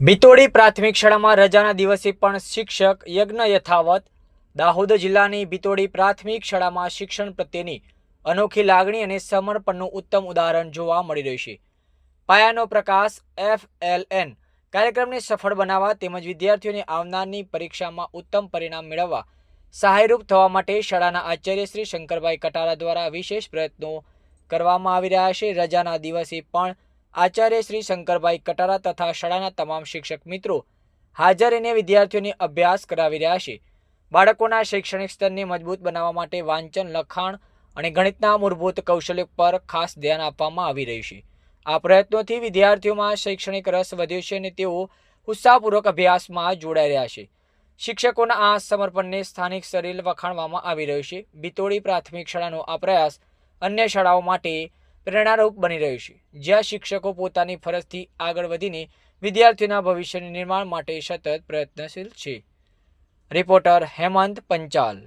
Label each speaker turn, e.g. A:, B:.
A: બિતોડી પ્રાથમિક શાળામાં રજાના દિવસે પણ શિક્ષક યજ્ઞ યથાવત. દાહોદ જિલ્લાની બિતોડી પ્રાથમિક શાળામાં શિક્ષણ પ્રત્યેની અનોખી લાગણી અને સમર્પણનું ઉત્તમ ઉદાહરણ જોવા મળી રહ્યું છે. પાયાનો પ્રકાશ FLN કાર્યક્રમને સફળ બનાવવા તેમજ વિદ્યાર્થીઓને આવનારની પરીક્ષામાં ઉત્તમ પરિણામ મેળવવા સહાયરૂપ થવા માટે શાળાના આચાર્ય શ્રી શંકરભાઈ કટારા દ્વારા વિશેષ પ્રયત્નો કરવામાં આવી રહ્યા છે. રજાના દિવસે પણ આચાર્ય શ્રી શંકરભાઈ કટારા તથા શાળાના તમામ શિક્ષક મિત્રો હાજર રહીને વિદ્યાર્થીઓને અભ્યાસ કરાવી રહ્યા છે. બાળકોના શૈક્ષણિક સ્તરને મજબૂત બનાવવા માટે વાંચન, લખાણ અને ગણિતના મૂળભૂત કૌશલ્ય પર ખાસ ધ્યાન આપવામાં આવી રહ્યું છે. આ પ્રયત્નોથી વિદ્યાર્થીઓમાં શૈક્ષણિક રસ વધ્યો છે અને તેઓ ઉત્સાહપૂર્વક અભ્યાસમાં જોડાઈ રહ્યા છે. શિક્ષકોના આ સમર્પણને સ્થાનિક સ્તરે વખાણવામાં આવી રહ્યું છે. બિતોડી પ્રાથમિક શાળાનો આ પ્રયાસ અન્ય શાળાઓ માટે પ્રેરણારૂપ બની રહ્યું છે, જ્યાં શિક્ષકો પોતાની ફરજથી આગળ વધીને વિદ્યાર્થીઓના ભવિષ્યના નિર્માણ માટે સતત પ્રયત્નશીલ છે. રિપોર્ટર હેમંત પંચાલ.